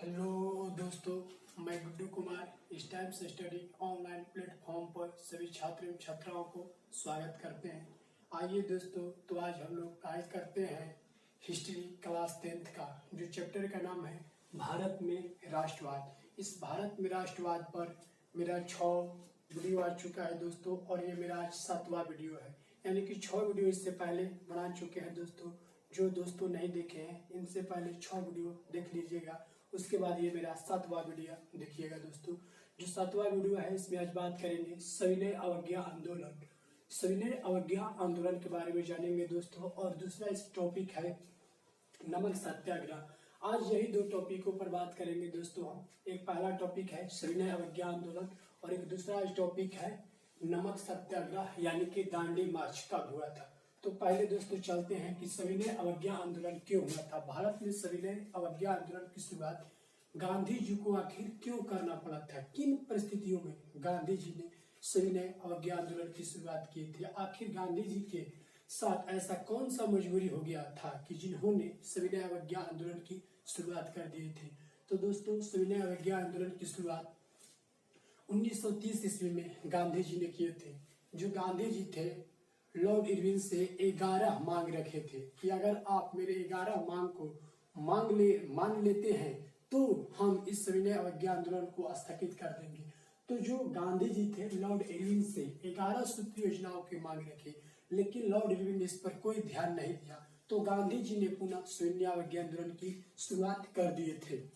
Hello दोस्तों, मैं गुड्डू कुमार इस टाइम से स्टडी ऑनलाइन प्लेटफॉर्म पर सभी छात्र एवं छात्राओं को स्वागत करते हैं। आइए दोस्तों, तो आज हम लोग गाइड करते हैं हिस्ट्री क्लास 10th का, जो चैप्टर का नाम है भारत में राष्ट्रवाद। इस भारत में राष्ट्रवाद पर मेरा 6 वीडियो आ चुका है दोस्तों, और ये मेरा आज 7वां वीडियो है। यानी कि 6 वीडियो इससे पहले बना चुके हैं दोस्तों। जो दोस्तों नहीं देखे हैं, इनसे पहले 6 वीडियो देख लीजिएगा, उसके बाद ये मेरा 7वां वीडियो देखिएगा दोस्तों। जो 7वां वीडियो है, इसमें आज बात करेंगे सविनय अवज्ञा आंदोलन। सविनय अवज्ञा आंदोलन के बारे में जानेंगे दोस्तों। और दूसरा इस टॉपिक है नमक सत्याग्रह। आज यही 2 टॉपिकों पर बात करेंगे दोस्तों हम। एक पहला टॉपिक है सविनय अवज्ञा आंदोलन, और एक दूसरा टॉपिक है नमक सत्याग्रह, यानी कि दांडी मार्च कब हुआ था। तो पहले दोस्तों चलते हैं कि सविनय अवज्ञा आंदोलन क्यों हुआ था। भारत में सविनय अवज्ञा आंदोलन की शुरुआत गांधी जी को आखिर क्यों करना पड़ा था, किन परिस्थितियों में गांधी जी ने सविनय अवज्ञा आंदोलन की शुरुआत की थी। आखिर गांधी जी के साथ ऐसा कौन सा मजबूरी हो गया था कि जिन्होंने सविनय अवज्ञा आंदोलन की शुरुआत कर दी थी। तो दोस्तों, सविनय अवज्ञा आंदोलन की शुरुआत 1930 ईस्वी में गांधी जी ने किए थे। जो गांधी जी थे, लॉर्ड इरविन से 11 मांग रखे थे कि अगर आप मेरे 11 मांग को मान लेते हैं तो हम इस सविनय अवज्ञा आंदोलन को स्थगित कर देंगे। तो जो गांधी जी थे, लॉर्ड इरविन से 11 सूत्री योजनाओं की मांग रखी, लेकिन लॉर्ड इरविन ने इस पर कोई ध्यान नहीं दिया। तो गांधी जी ने पुनः सविनय अवज्ञा आंदोलन की शुरुआत कर दिए थे।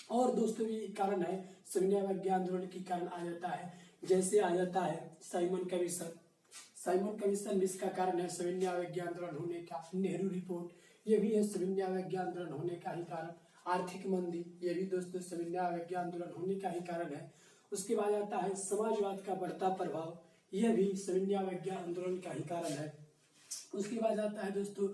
और दोस्तों, ये कारण है सविनय अवज्ञा आंदोलन के कारण आ जाता है, जैसे आ जाता है साइमन कमीशन इसका कारण है सविनय अवज्ञा आंदोलन होने का। नेहरू रिपोर्ट, ये भी है सविनय अवज्ञा आंदोलन होने का ही कारण। आर्थिक मंदी, ये भी दोस्तों सविनय अवज्ञा आंदोलन होने का ही कारण है। उसके बाद आता है समाजवाद का बढ़ता प्रभाव, यह भी सविनय अवज्ञा आंदोलन का ही कारण है। उसके बाद आता है दोस्तों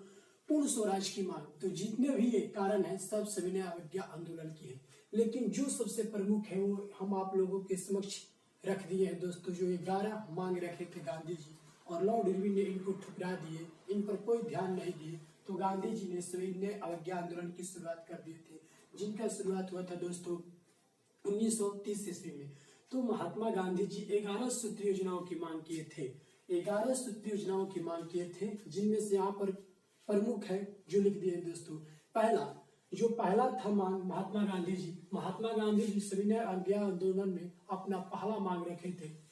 पूर्ण स्वराज की मांग। तो जितने भी ये कारण है सब सविनय अवज्ञा आंदोलन की है, लेकिन जो सबसे प्रमुख है वो हम आप लोगों के समक्ष रख दिए हैं दोस्तों। जो 11 मांग रखे थे गांधी जी, और लॉर्ड इरविन ने इनको ठुकरा दिए, इन पर कोई ध्यान नहीं दिए। तो गांधी जी ने सविनय अवज्ञा आंदोलन की शुरुआत कर दिए थे, जिनका शुरुआत हुआ था दोस्तों 1930 ईस्वी में। तो महात्मा गांधी जी 11 सूत्री योजनाओं की मांग किए थे। 11 सूत्री योजनाओं की मांग किए थे, जिनमें से यहाँ पर प्रमुख है जो लिख दिए दोस्तों। पहला था मांग महात्मा गांधी जी सविनय अवज्ञा आंदोलन में अपना पहला मांग रखे थे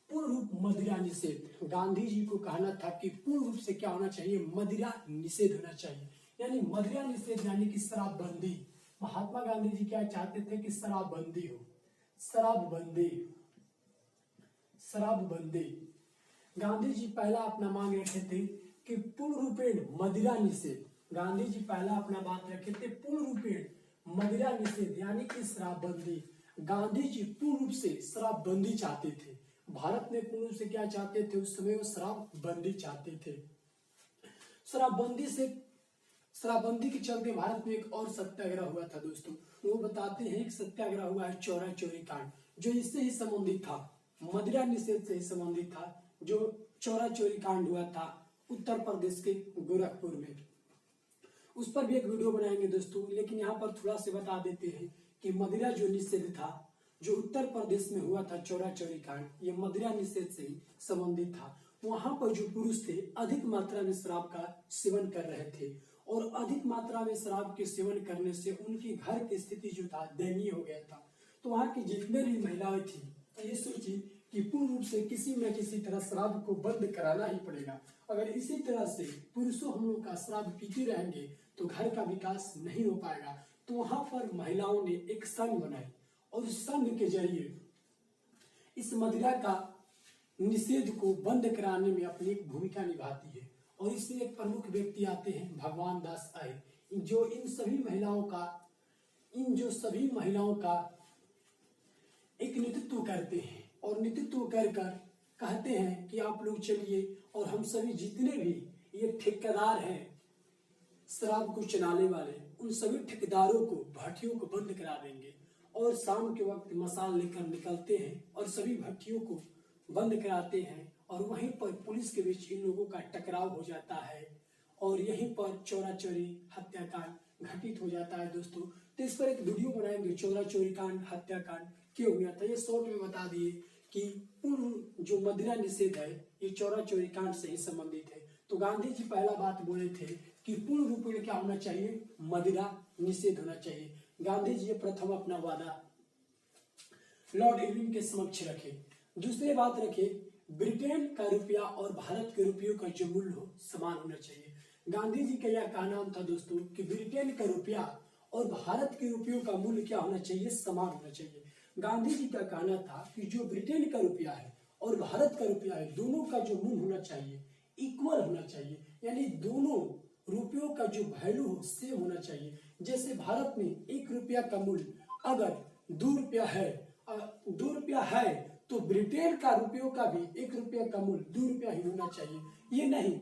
पूर्ण रूप मदिरा निषेध। गांधी जी को कहना था कि पूर्ण रूप से क्या होना चाहिए, मदिरा निषेध होना चाहिए। यानी मदिरा निषेध यानी कि शराबबंदी। महात्मा गांधी जी क्या चाहते थे कि शराबबंदी हो। शराबबंदी गांधी जी पहला अपना मांग रखे थे कि पूर्ण रूपेण मदिरा निषेध। गांधी जी पहला अपना बात रखे थे पूर्ण रूपेण मदिरा निषेध, यानी कि शराबबंदी। गांधी जी पूर्ण रूप से शराबबंदी चाहते थे। भारत में पूर्ण रूप से क्या चाहते थे उस समय, वो शराबबंदी चाहते थे। शराबबंदी के चलते भारत में एक और सत्याग्रह हुआ था दोस्तों। वो बताते हैं एक सत्याग्रह हुआ है चौरा चौरी कांड, जो इससे ही संबंधित था, मदिरा निषेध से ही संबंधित था। जो चौरा चौरी कांड हुआ था उत्तर प्रदेश के गोरखपुर में, उस पर भी एक वीडियो बनाएंगे दोस्तों। लेकिन यहाँ पर थोड़ा से बता देते हैं कि मदिरा जो निषेध था, जो उत्तर प्रदेश में हुआ था चौरा चौरी कांड, ये मदिरा निषेध से ही संबंधित था। वहां पर जो पुरुष थे अधिक मात्रा में शराब का सेवन कर रहे थे, और अधिक मात्रा में शराब के सेवन करने से उनकी घर की स्थिति जो था दयनीय हो गया था। तो वहां की जितने भी महिलाएं थी, ये सोची कि पूर्ण रूप से किसी न किसी तरह शराब को बंद कराना ही पड़ेगा। अगर इसी तरह से पुरुषों हम लोग का शराब पीते रहेंगे तो घर का विकास नहीं हो पाएगा। तो वहां पर महिलाओं ने एक संघ बनाई, और उस संघ के जरिए इस मदिरा का निषेध को बंद कराने में अपनी एक भूमिका निभाती है। और इसमें एक प्रमुख व्यक्ति आते हैं भगवान दास आर्य, जो इन सभी महिलाओं का एक नेतृत्व करते हैं, और नेतृत्व कर कहते हैं कि आप लोग चलिए, और हम सभी जितने भी ये ठेकेदार हैं शराब को चलाने वाले, उन सभी ठेकेदारों को, भट्टियों को बंद करा देंगे। और शाम के वक्त मसाल लेकर निकलते हैं और सभी भट्टियों को बंद कराते हैं, और वहीं पर पुलिस के बीच इन लोगों का टकराव हो जाता है, और यहीं पर चौरा चौरी हत्याकांड घटित हो जाता है दोस्तों। तो इस पर एक वीडियो बनाएंगे, चोरा चोरी कांड, हत्याकांड क्यों हुआ था, ये शॉर्ट में बता दिए कि पूर्व जो मदिरा निषेध है ये चोरा चोरी कांड से ही संबंधित है। तो गांधी जी पहला बात बोले थे कि पूर्ण रूप में क्या होना चाहिए, मदिरा निषेध होना चाहिए। गांधी जी प्रथम अपना वादा लॉर्ड इरविन के समक्ष रखे। दूसरी बात रखे, ब्रिटेन का रुपया और भारत के रुपयों का जो मूल्य हो समान होना चाहिए। गांधी जी का यह कहना था दोस्तों कि ब्रिटेन का रुपया और भारत के रुपयों का मूल्य क्या होना चाहिए, समान होना चाहिए। गांधी जी का कहना था कि जो ब्रिटेन का रुपया है और भारत का रुपया है, दोनों का जो मूल्य होना चाहिए इक्वल होना चाहिए, यानी दोनों रुपयों का जो वैल्यू हो सेम होना चाहिए। जैसे भारत में 1 रुपया का मूल्य अगर 2 रुपया है, 2 रुपया है तो ब्रिटेन का रुपयों का भी 1 रुपया का मूल्य 2 रुपया ही होना चाहिए। ये नहीं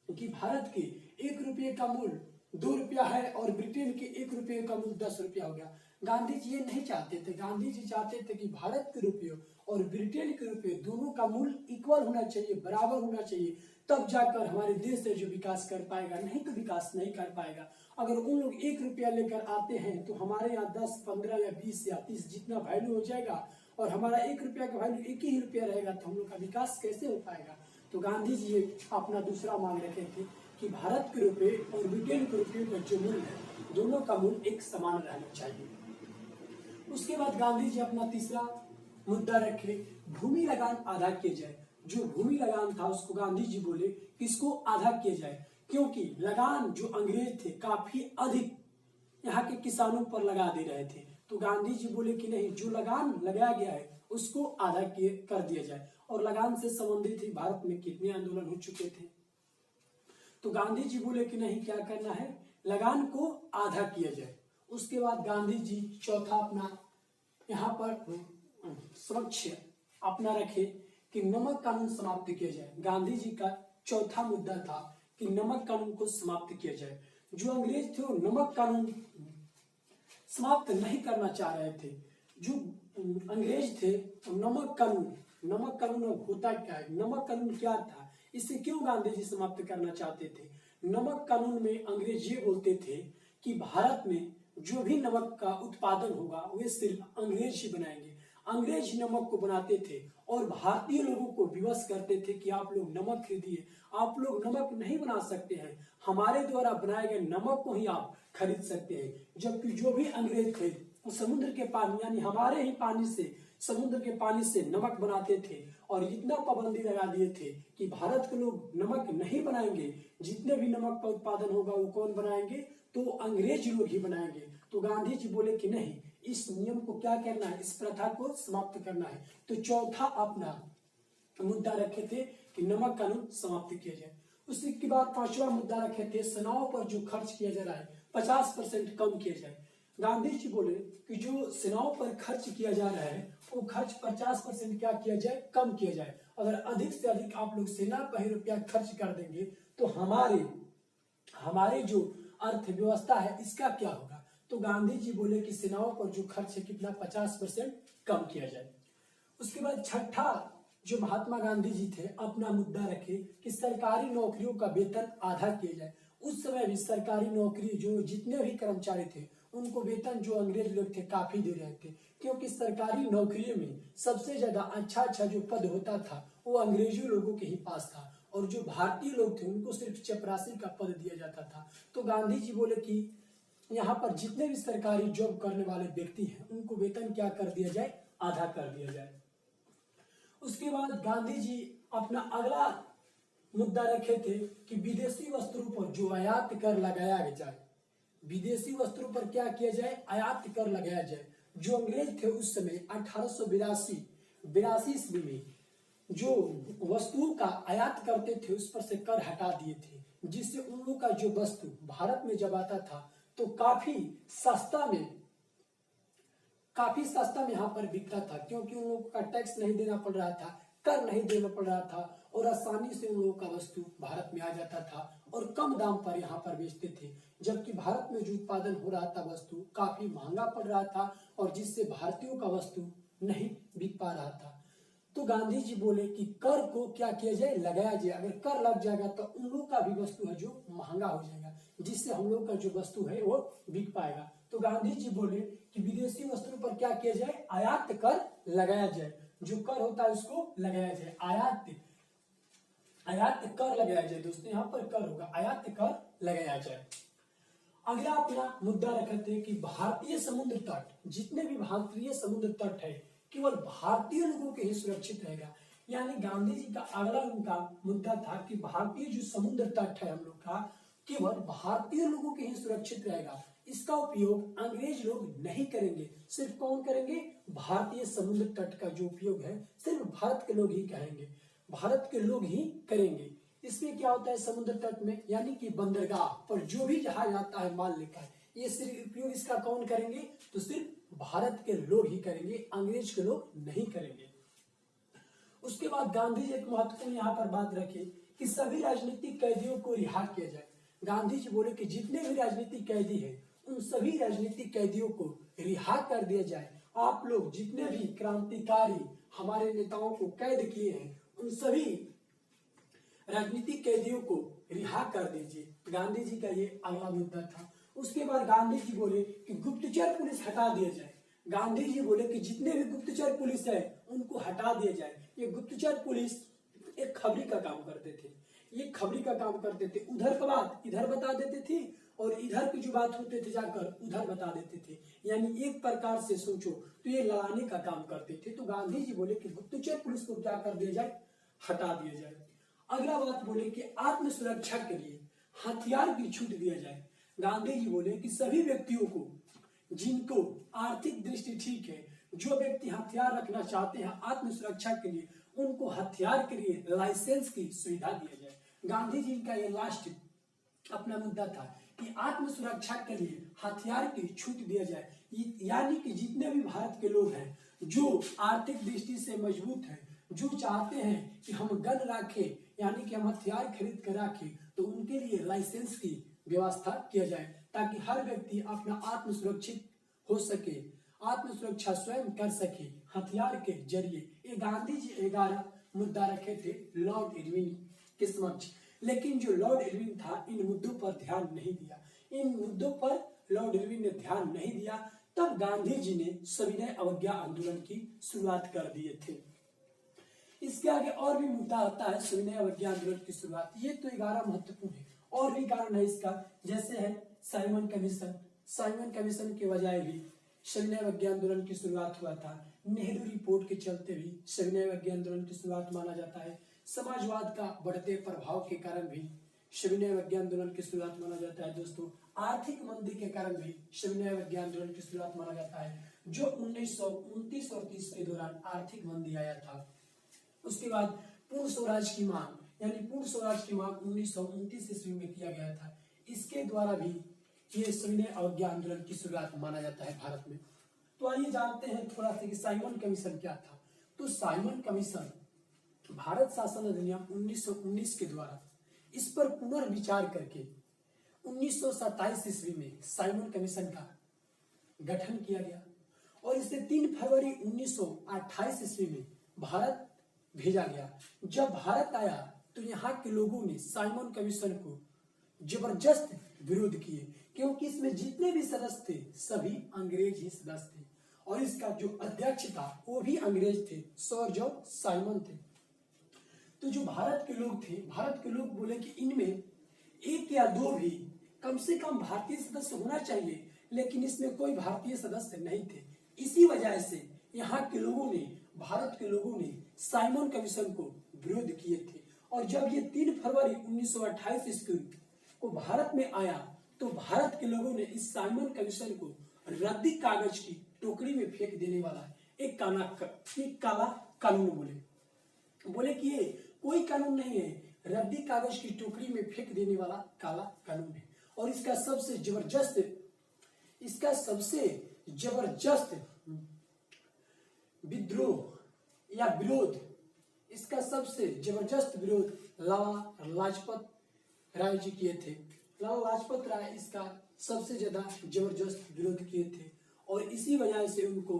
कि भारत के 1 रुपये का मूल्य 2 रुपया है और ब्रिटेन के 1 रुपये का मूल्य 10 रुपया हो गया। गांधी जी ये नहीं चाहते थे। गांधी जी चाहते थे कि भारत के रुपये और ब्रिटेन के रुपये दोनों का मूल्य इक्वल होना चाहिए, बराबर होना चाहिए, तब जाकर हमारे देश से जो विकास कर पाएगा, नहीं तो विकास नहीं कर पाएगा। अगर उन लोग 1 रुपया लेकर आते हैं तो हमारे यहाँ 10, 15 या 20 या 30 जितना वैल्यू हो जाएगा और हमारा 1 रुपया का वैल्यू 1 ही रुपया रहेगा, तो हम लोग का विकास कैसे हो पाएगा। तो गांधी जी अपना दूसरा मांग रखे थे कि भारत के रुपये और ब्रिटेन के रुपये का जो मूल्य है दोनों का मूल्य एक समान रहना चाहिए। उसके बाद गांधी जी अपना तीसरा मुद्दा रखे, भूमि लगान आधा किया जाए। जो भूमि लगान था उसको गांधी जी बोले कि इसको आधा किया जाए, क्योंकि लगान जो अंग्रेज थे काफी अधिक यहाँ के किसानों पर लगा दे रहे थे। तो गांधी जी बोले कि नहीं, जो लगान लगाया गया है उसको आधा कर दिया जाए। और लगान से संबंधित ही भारत में कितने आंदोलन हो चुके थे। तो गांधी जी बोले कि नहीं, क्या करना है, लगान को आधा किया जाए। उसके बाद गांधी जी चौथा अपना यहाँ पर समक्ष अपना रखे कि नमक कानून समाप्त किया जाए। गांधी जी का चौथा मुद्दा था कि नमक कानून को समाप्त किया जाए। जो अंग्रेज थे वो नमक कानून समाप्त नहीं करना चाह रहे थे। जो अंग्रेज थे तो नमक कानून होता क्या है, नमक कानून क्या था, इसे क्यों गांधी जी समाप्त करना चाहते थे। नमक कानून में अंग्रेज ये बोलते थे कि भारत में जो भी नमक का उत्पादन होगा वे सिर्फ अंग्रेज ही बनाएंगे। अंग्रेज नमक को बनाते थे और भारतीय लोगों को विवश करते थे कि आप लोग नमक खरीदिए, आप लोग नमक नहीं बना सकते हैं, हमारे द्वारा बनाए गए नमक को ही आप खरीद सकते हैं। जबकि जो भी अंग्रेज थे समुद्र के पानी यानी हमारे ही पानी से, समुद्र के पानी से नमक बनाते थे और इतना पाबंदी लगा दिए थे कि भारत के लोग नमक नहीं बनाएंगे। जितने भी नमक का उत्पादन होगा वो कौन बनाएंगे, तो अंग्रेज लोग ही बनाएंगे। तो गांधी जी बोले कि नहीं, इस नियम को क्या करना है, इस प्रथा को समाप्त करना है। तो चौथा अपना मुद्दा रखे थे कि नमक कानून समाप्त किया जाए। उसके बाद पांचवा मुद्दा रखे थे, सेनाओं पर जो खर्च किया जा रहा है 50% कम किया जाए। गांधी जी बोले कि जो सेनाओं पर खर्च किया जा रहा है वो खर्च 50% क्या किया जाए, कम किया जाए। अगर अधिक से अधिक आप लोग सेना पर ही रुपया खर्च कर देंगे तो हमारे जो अर्थव्यवस्था है इसका क्या होगा। तो गांधी जी बोले कि सेनाओं पर जो खर्च है कितना, 50% कम किया जाए। उसके बाद छठा जो महात्मा गांधी जी थे अपना मुद्दा रखे कि सरकारी नौकरियों का वेतन आधा किया जाए। उस समय भी सरकारी नौकरी जो जितने भी कर्मचारी थे उनको वेतन जो अंग्रेज लोग थे काफी दे रहे थे, क्योंकि सरकारी नौकरियों में सबसे ज्यादा अच्छा जो पद होता था वो अंग्रेजों लोगों के ही पास था और जो भारतीय लोग थे उनको सिर्फ चपरासी का पद दिया जाता था। तो गांधी जी बोले कि यहाँ पर जितने भी सरकारी जॉब करने वाले व्यक्ति हैं उनको वेतन क्या कर दिया जाए, आधा कर दिया जाए। उसके बाद गांधी जी अपना अगला मुद्दा रखे थे कि विदेशी वस्त्रों पर जो आयात कर लगाया जाए, विदेशी वस्त्रों पर क्या किया जाए, आयात कर लगाया जाए। जो अंग्रेज थे उस समय 1882 ईस्वी में जो वस्तुओं का आयात करते थे उस पर से कर हटा दिए थे, जिससे उन लोगों का जो वस्तु भारत में जब आता था तो काफी सस्ता में यहाँ पर बिकता था, क्योंकि उन लोगों का टैक्स नहीं देना पड़ रहा था, कर नहीं देना पड़ रहा था और आसानी से उन लोगों का वस्तु भारत में आ जाता था और कम दाम पर यहाँ पर बेचते थे। जबकि भारत में जो उत्पादन हो रहा था वस्तु काफी महंगा पड़ रहा था और जिससे भारतीयों का वस्तु नहीं बिक पा रहा था। तो गांधी जी बोले कि कर को क्या किया जाए, लगाया जाए। अगर कर लग जाएगा तो उन लोग का भी वस्तु है जो महंगा हो जाएगा, जिससे हम लोग का जो वस्तु है वो बिक पाएगा। तो गांधी जी बोले कि विदेशी वस्तुओं पर क्या किया जाए, आयात कर लगाया जाए। जो कर होता है उसको लगाया जाए, आयात कर लगाया जाए। दोस्तों यहाँ पर कर होगा, आयात कर लगाया जाए। अगला अपना मुद्दा रखे थे कि भारतीय समुद्र तट, जितने भी भारतीय समुद्र तट है केवल भारतीय लोगों के ही सुरक्षित रहेगा। यानी गांधी जी का अगला उनका मुद्दा था कि भारतीय जो समुद्र तट है हम लोग का केवल भारतीय लोगों के ही सुरक्षित रहेगा। इसका उपयोग अंग्रेज लोग नहीं करेंगे। सिर्फ कौन करेंगे, भारतीय समुद्र तट का जो उपयोग है सिर्फ भारत के लोग ही करेंगे, भारत के लोग ही करेंगे। इसमें क्या होता है समुद्र तट में, यानी कि बंदरगाह पर जो भी जहाज आता है माल लेकर, ये सिर्फ उपयोग इसका कौन करेंगे, तो सिर्फ भारत के लोग ही करेंगे, अंग्रेज के लोग नहीं करेंगे। उसके बाद गांधी जी एक महत्वपूर्ण यहाँ पर बात रखे कि सभी राजनीतिक कैदियों को रिहा किया जाए। गांधी जी बोले कि जितने भी राजनीतिक कैदी हैं उन सभी राजनीतिक कैदियों को रिहा कर दिया जाए। आप लोग जितने भी क्रांतिकारी हमारे नेताओं को कैद किए हैं उन सभी राजनीतिक कैदियों को रिहा कर दीजिए। गांधी जी का ये अगला मुद्दा था। उसके बाद गांधी जी बोले कि गुप्तचर पुलिस हटा दिया जाए। गांधी जी बोले कि जितने भी गुप्तचर पुलिस है उनको हटा दिया जाए। ये गुप्तचर पुलिस एक खबरी का काम करते थे, ये खबरी का काम करते थे, उधर का बात इधर बता देते थे और इधर की जो बात होते थे जाकर उधर बता देते थे। यानी एक प्रकार से सोचो तो ये लड़ाने का काम करते थे। तो गांधी जी बोले कि गुप्तचर पुलिस को क्या कर दिया जाए, हटा दिया जाए। अगला बात बोले कि आत्म सुरक्षा के लिए हथियार की छूट दिया जाए। गांधी जी बोले कि सभी व्यक्तियों को जिनको आर्थिक दृष्टि ठीक है, जो व्यक्ति हथियार रखना चाहते हैं आत्म सुरक्षा के लिए, उनको हथियार के लिए लाइसेंस की सुविधा दिया जाए। गांधी जी का ये लास्ट अपना मुद्दा था कि आत्म सुरक्षा के लिए हथियार की छूट दिया जाए। यानी कि जितने भी भारत के लोग हैं जो आर्थिक दृष्टि से मजबूत हैं, जो चाहते हैं कि हम गन रखें यानी कि हम हथियार खरीद कर रखें, तो उनके लिए लाइसेंस की व्यवस्था किया जाए ताकि हर व्यक्ति अपना आत्म सुरक्षित हो सके, आत्म सुरक्षा स्वयं कर सके हथियार के जरिए। ये गांधी जी 11 मुद्दा रखे थे लॉर्ड इरविन के समक्ष, लेकिन जो लॉर्ड इरविन था इन मुद्दों पर ध्यान नहीं दिया। इन मुद्दों पर लॉर्ड इरविन ने ध्यान नहीं दिया, तब गांधी जी ने सविनय अवज्ञा आंदोलन की शुरुआत कर दिए थे। इसके आगे और भी मुद्दा आता है सविनय अवज्ञा आंदोलन की शुरुआत। ये तो 11 महत्वपूर्ण है, और भी कारण है इसका, जैसे है साइमन कमीशन। साइमन कमीशन के बजाय भी सविनय अवज्ञा आंदोलन की शुरुआत हुआ था। नेहरू रिपोर्ट के चलते भी सविनय अवज्ञा आंदोलन की शुरुआत माना जाता है। समाजवाद का बढ़ते प्रभाव के कारण भी सविनय अवज्ञा आंदोलन की शुरुआत माना जाता है। दोस्तों आर्थिक मंदी के कारण भी सविनय अवज्ञा आंदोलन की शुरुआत माना जाता है, जो 1929 और 30 के दौरान आर्थिक मंदी आया था। उसके बाद पूर्ण स्वराज की मांग, यानी पूर्ण स्वराज की मांग 1929 ईस्वी में किया गया था। इसके द्वारा भी ये सविनय अवज्ञा आंदोलन की शुरुआत माना जाता है भारत में। तो आइए जानते हैं थोड़ा सा कि साइमन कमीशन क्या था। तो साइमन कमीशन भारत शासन अधिनियम 1919 के द्वारा इस पर पुनर्विचार करके 1927 ईस्वी में साइमन कमीशन का गठन किया गया और इसे 3 फरवरी 1928 ईस्वी में भारत भेजा गया। जब भारत आया तो यहाँ के लोगों ने साइमन कमीशन को जबरदस्त विरोध किए, क्योंकि इसमें जितने भी सदस्य थे सभी अंग्रेज ही सदस्य थे और इसका जो अध्यक्ष था वो भी अंग्रेज थे, सर जॉर्ज साइमन थे। तो जो भारत के लोग थे, भारत के लोग बोले कि इनमें 1 या 2 भी कम से कम भारतीय सदस्य होना चाहिए, लेकिन इसमें कोई भारतीय सदस्य नहीं थे। इसी वजह से यहाँ के लोगों ने, भारत के लोगों ने साइमन कमीशन को विरोध किए थे। और जब ये 3 फरवरी 1928 ईस्वी को भारत में आया तो भारत के लोगों ने इस साइमन कमीशन को रद्दी कागज की टोकरी में फेंक देने वाला एक काला कानून बोले कि ये कोई कानून नहीं है, रद्दी कागज की टोकरी में फेंक देने वाला काला कानून है। और इसका सबसे जबरदस्त विद्रोह या विरोध, इसका सबसे जबरदस्त विरोध लाला लाजपत राय जी किए थे। लाला लाजपत राय इसका सबसे ज्यादा जबरदस्त विरोध किए थे और इसी वजह से उनको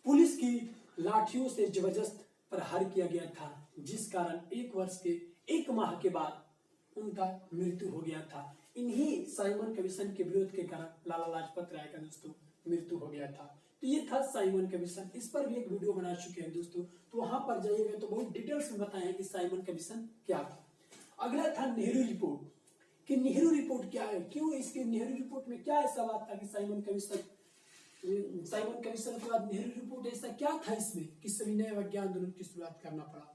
पुलिस की लाठियों से जबरदस्त प्रहार किया गया था, जिस कारण 1 वर्ष के 1 माह के बाद उनका मृत्यु हो गया था। इन्हीं साइमन कमीशन के विरोध के कारण लाला लाजपत राय का दोस्तों मृत्यु हो गया था। तो ये था साइमन कमीशन, इस पर भी एक वीडियो बना चुके हैं दोस्तों, तो वहां पर जाइएगा तो बहुत डिटेल्स में बताएं कि साइमन कमीशन क्या था। अगला था नेहरू रिपोर्ट, कि नेहरू रिपोर्ट क्या है, क्यों इसके नेहरू रिपोर्ट में क्या ऐसा बात था कि साइमन कमीशन के बाद नेहरू रिपोर्ट ऐसा क्या था इसमें कि सविनय अवज्ञा आंदोलन की शुरुआत करना पड़ा।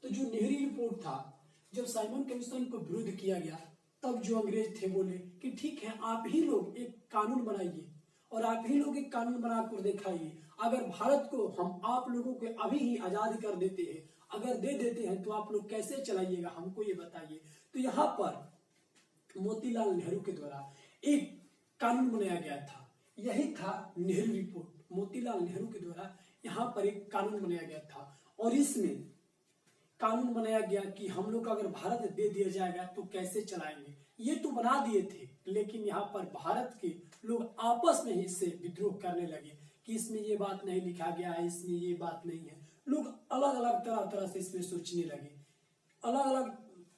तो जो नेहरू रिपोर्ट था, जब साइमन कमीशन को विरोध किया गया तब जो अंग्रेज थे बोले कि ठीक है, आप ही लोग एक कानून बनाइए और आप ही लोग एक कानून बनाकर दिखाइए, अगर भारत को हम आप लोगों को अभी ही आजाद कर देते हैं, अगर दे देते हैं तो आप लोग कैसे चलाइएगा, हमको ये बताइए। तो यहाँ पर मोतीलाल नेहरू के द्वारा एक कानून बनाया गया था, यही था नेहरू रिपोर्ट। मोतीलाल नेहरू के द्वारा यहाँ पर एक कानून बनाया गया था और इसमें कानून बनाया गया कि हम लोग अगर भारत दे दिया जाएगा तो कैसे चलाएंगे। ये तो बना दिए थे, लेकिन यहाँ पर भारत के लोग आपस में ही इससे विद्रोह करने लगे कि इसमें ये बात नहीं लिखा गया है, इसमें ये बात नहीं है। लोग अलग अलग तरह से इसमें सोचने लगे, अलग अलग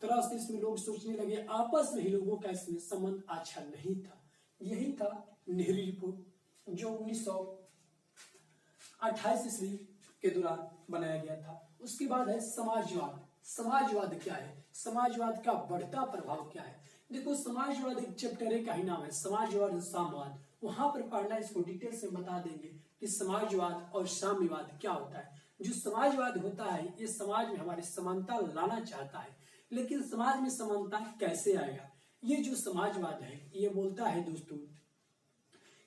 तरह से इसमें लोग सोचने लगे, आपस में ही लोगों का इसमें संबंध अच्छा नहीं था। यही था नेहरू रिपोर्ट जो 1928 ईस्वी के दौरान बनाया गया था। उसके बाद है समाजवाद। समाजवाद क्या है, समाजवाद का बढ़ता प्रभाव क्या है। देखो, समाजवाद एक चैप्टर का ही नाम है, समाजवाद और साम्यवाद। वहां पर पढ़ना, इसको डिटेल से बता देंगे कि समाजवाद और साम्यवाद क्या होता है। जो समाजवाद होता है, ये समाज में हमारी समानता लाना चाहता है, लेकिन समाज में समानता कैसे आएगा। ये जो समाजवाद है ये बोलता है दोस्तों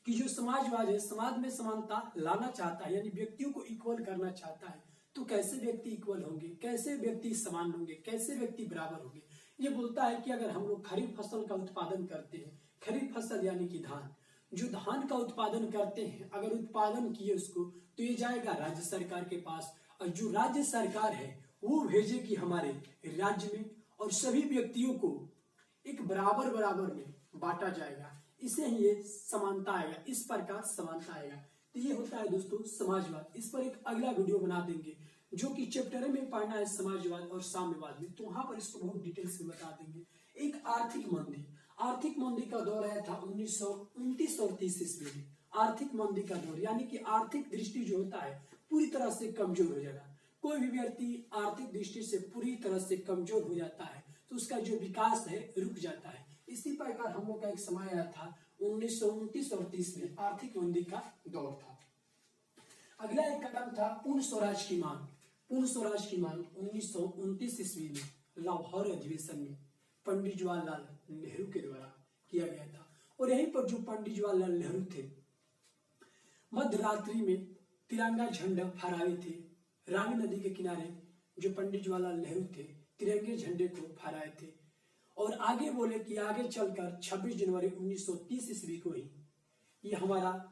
कि जो समाजवाद है समाज में समानता लाना चाहता है, यानी व्यक्तियों को इक्वल करना चाहता है। तो कैसे व्यक्ति इक्वल होंगे, कैसे व्यक्ति समान होंगे, कैसे व्यक्ति बराबर होंगे। ये बोलता है कि अगर हम लोग खरीफ फसल का उत्पादन करते हैं, खरीफ फसल यानी कि धान, जो धान का उत्पादन करते हैं, अगर उत्पादन किए उसको तो ये जाएगा राज्य सरकार के पास, और जो राज्य सरकार है वो भेजेगी हमारे राज्य में, और सभी व्यक्तियों को एक बराबर बराबर में बांटा जाएगा। इसे ही ये समानता आएगा, इस प्रकार समानता आएगा। तो ये होता है दोस्तों समाजवाद। इस पर एक अगला वीडियो बना देंगे जो कि चैप्टर में पढ़ना है समाजवाद और साम्यवाद में, तो वहां पर इसको बहुत डिटेल्स में बता देंगे। एक आर्थिक मंदी, आर्थिक मंदी का दौर आया था 1929 और 30 ईस्वी में। आर्थिक मंदी का दौर यानी कि आर्थिक दृष्टि जो होता है पूरी तरह से कमजोर हो जाएगा। कोई भी व्यक्ति आर्थिक दृष्टि से पूरी तरह से कमजोर हो जाता है तो उसका जो विकास है रुक जाता है। इसी प्रकार हम लोग का एक समय आया था 1929 और 30 में, आर्थिक मंदी का दौर था। अगला एक कदम था पूर्ण स्वराज की मांग। पूर्ण स्वराज की मांग 1929 ईस्वी में लाहौर अधिवेशन में पंडित जवाहरलाल नेहरू के द्वारा किया गया था। और यहीं पर जो पंडित जवाहरलाल नेहरू थे, मध्य रात्रि में तिरंगा झंडा फहराए थे। रावी नदी के किनारे जो पंडित जवाहरलाल नेहरू थे तिरंगे झंडे को फहराए थे, और आगे बोले कि आगे चलकर 26 जनवरी 1930 ईस्वी को ही ये हमारा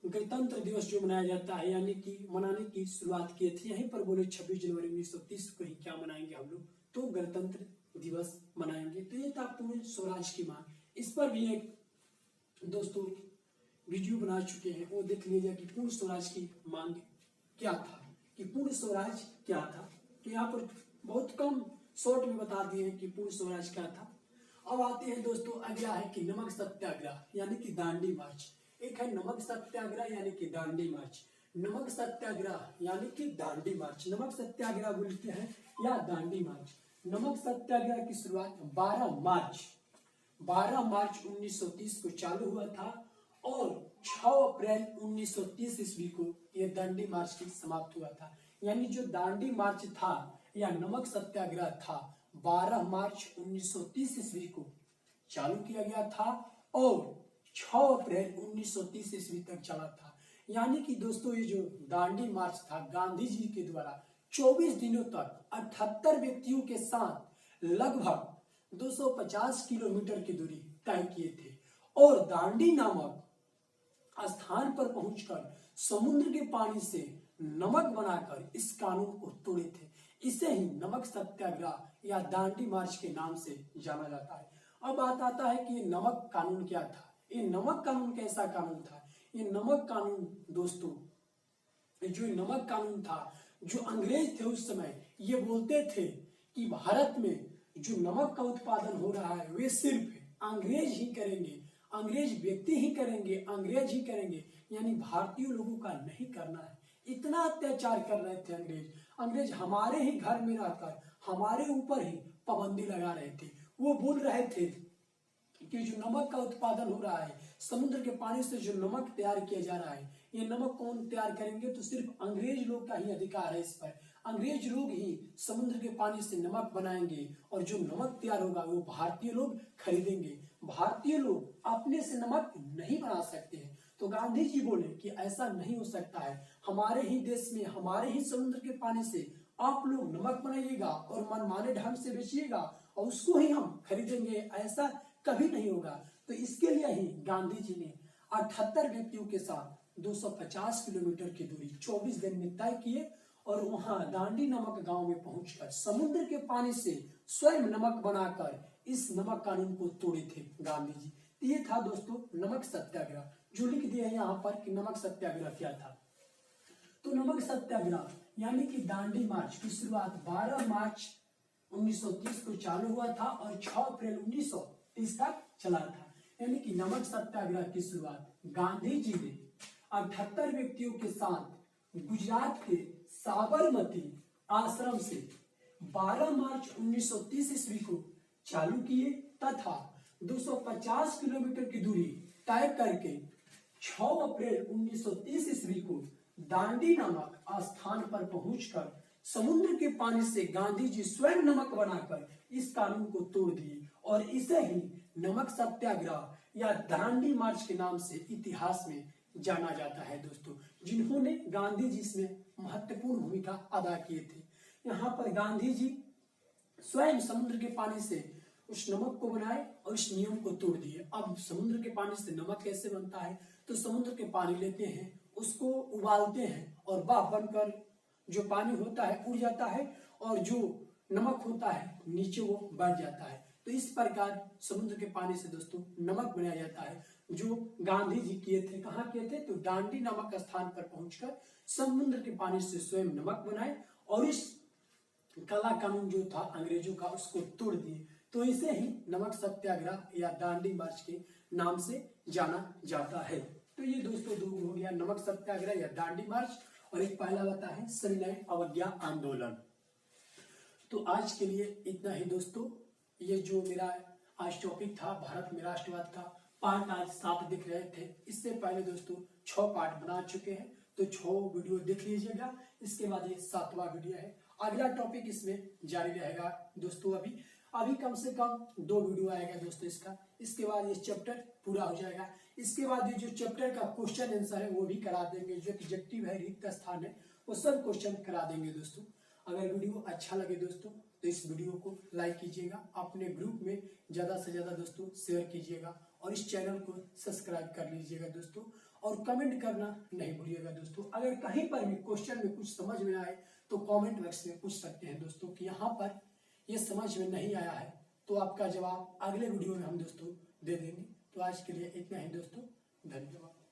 गणतंत्र दिवस जो मनाया जाता है, यानी कि मनाने की शुरुआत की थी। यहीं पर बोले 26 जनवरी 1930 को ही क्या मनाएंगे हम लोग, तो गणतंत्र दिवस मनाएंगे। तो ये था पूर्ण स्वराज की मांग। इस पर भी एक दोस्तों वीडियो बना चुके हैं, वो देख लीजिए कि पूर्ण स्वराज की मांग क्या था, कि पूर्ण स्वराज क्या था। तो यहाँ पर बहुत कम शॉर्ट में बता दिए कि पूर्ण स्वराज क्या था। अब आते हैं दोस्तों, अगला है कि नमक सत्याग्रह यानी कि दांडी मार्च। एक है नमक सत्याग्रह यानी कि दांडी मार्च। नमक सत्याग्रह यानी कि दांडी मार्च, नमक सत्याग्रह बोलते हैं या दांडी मार्च। नमक सत्याग्रह की शुरुआत 12 मार्च 1930 को चालू हुआ था और 6 अप्रैल 1930 ईस्वी को यह दांडी मार्च की समाप्त हुआ था। यानी जो दांडी मार्च था या नमक सत्याग्रह था 12 मार्च 1930 ईस्वी को चालू किया गया था और 6 अप्रैल 1930 ईस्वी तक चला था। यानी कि दोस्तों ये जो दांडी मार्च था गांधी जी के द्वारा 24 दिनों तक 78 व्यक्तियों के साथ लगभग 250 किलोमीटर की दूरी तय किए थे और दांडी नामक स्थान पर पहुंचकर समुद्र के पानी से नमक बनाकर इस कानून को तोड़े थे। इसे ही नमक सत्याग्रह या दांडी मार्च के नाम से जाना जाता है। अब बात आता है कि ये नमक कानून क्या था। ये नमक कानून कैसा कानून था। ये नमक कानून दोस्तों, जो नमक कानून था, जो अंग्रेज थे उस समय ये बोलते थे कि भारत में जो नमक का उत्पादन हो रहा है वे सिर्फ अंग्रेज ही करेंगे, अंग्रेज व्यक्ति ही करेंगे, अंग्रेज ही करेंगे, यानी भारतीय लोगों का नहीं करना है। इतना अत्याचार कर रहे थे अंग्रेज। अंग्रेज हमारे ही घर में रहकर हमारे ऊपर ही पाबंदी लगा रहे थे। वो बोल रहे थे कि जो नमक का उत्पादन हो रहा है, समुद्र के पानी से जो नमक तैयार किया जा रहा है, ये नमक कौन तैयार करेंगे? तो सिर्फ अंग्रेज लोग का ही अधिकार है इस पर। अंग्रेज लोग ही समुद्र के पानी से नमक बनाएंगे और जो नमक तैयार होगा वो भारतीय लोग खरीदेंगे। भारतीय लोग अपने से नमक नहीं बना सकते हैं। तो गांधी जी बोले कि ऐसा नहीं हो सकता है, हमारे ही देश में, हमारे ही समुद्र के पानी से आप लोग नमक बनाइएगा और मनमाने ढंग से बेचिएगा और उसको ही हम खरीदेंगे, ऐसा कभी नहीं होगा। तो इसके लिए ही गांधी जी ने 78 व्यक्तियों के साथ 250 किलोमीटर की दूरी 24 दिन में तय किए और वहां दांडी नामक गांव में पहुंचकर समुद्र के पानी से स्वयं नमक बनाकर इस नमक कानून को तोड़े थे गांधी जी। तो ये था दोस्तों नमक सत्याग्रह, जो लिख दिया है यहाँ पर कि नमक सत्याग्रह क्या था। तो नमक सत्याग्रह यानी कि दांडी मार्च की शुरुआत 12 मार्च 1930 को चालू हुआ था और 6 अप्रैल 1930 तक चला था। यानी कि नमक सत्याग्रह की शुरुआत गांधी जी ने 78 व्यक्तियों के साथ गुजरात के साबरमती आश्रम से 12 मार्च 1930 ईस्वी को चालू किए तथा 250 किलोमीटर की दूरी तय करके 6 अप्रैल 1930 ईस्वी को दांडी नामक स्थान पर पहुंचकर समुद्र के पानी से गांधी जी स्वयं नमक बनाकर इस कानून को तोड़ दिए और इसे ही नमक सत्याग्रह या दांडी मार्च के नाम से इतिहास में जाना जाता है दोस्तों, जिन्होंने गांधी जी इसमें महत्वपूर्ण भूमिका अदा किए थे। यहाँ पर गांधी जी स्वयं समुद्र के पानी से उस नमक को बनाए और इस नियम को तोड़ दिए। अब समुद्र के पानी से नमक कैसे बनता है? तो समुद्र के पानी लेते हैं, उसको उबालते हैं और भाप बनकर जो पानी होता है उड़ जाता है और जो नमक होता है नीचे वो बढ़ जाता है। तो इस प्रकार समुद्र के पानी से दोस्तों नमक बनाया जाता है, जो गांधी जी किए थे। कहाँ किए थे? तो दांडी नामक स्थान पर पहुंचकर समुद्र के पानी से स्वयं नमक बनाए और इस काला कानून जो था अंग्रेजों का उसको तोड़ दिए। तो इसे ही नमक सत्याग्रह या दांडी मार्च के नाम से जाना जाता है। तो ये दोस्तों दो हो गया, नमक सत्याग्रह या दांडी मार्च, और एक पहला बता है सविनय अवज्ञा आंदोलन। तो आज के लिए इतना ही दोस्तों। ये जो मेरा आज टॉपिक था भारत में राष्ट्रवाद का, पार्ट आज 7 दिख रहे थे। इससे पहले दोस्तों 6 पार्ट बना चुके हैं, तो 6 वीडियो देख लीजिएगा। इसके बाद ये 7वां वीडियो है। अगला टॉपिक इसमें जारी रहेगा दोस्तों। अभी कम से कम 2 वीडियो आएगा दोस्तों इसका। इसके बाद ये चैप्टर पूरा हो जाएगा। इसके बाद ये जो चैप्टर का क्वेश्चन आंसर है वो भी करा देंगे। जो एग्जेक्टिव है, रिक्त स्थान है, वो सब क्वेश्चन करा देंगे दोस्तों। अगर वीडियो अच्छा लगे दोस्तों तो इस वीडियो को लाइक कीजिएगा, अपने ग्रुप में ज्यादा से ज्यादा दोस्तों शेयर कीजिएगा और इस चैनल को सब्सक्राइब कर लीजिएगा दोस्तों। और कमेंट करना नहीं भूलिएगा दोस्तों। अगर कहीं पर भी क्वेश्चन में कुछ समझ में आए तो कमेंट बॉक्स में पूछ सकते हैं दोस्तों कि यहाँ पर ये समझ में नहीं आया है, तो आपका जवाब अगले वीडियो में हम दोस्तों दे देंगे। तो आज के लिए इतना ही दोस्तों, धन्यवाद।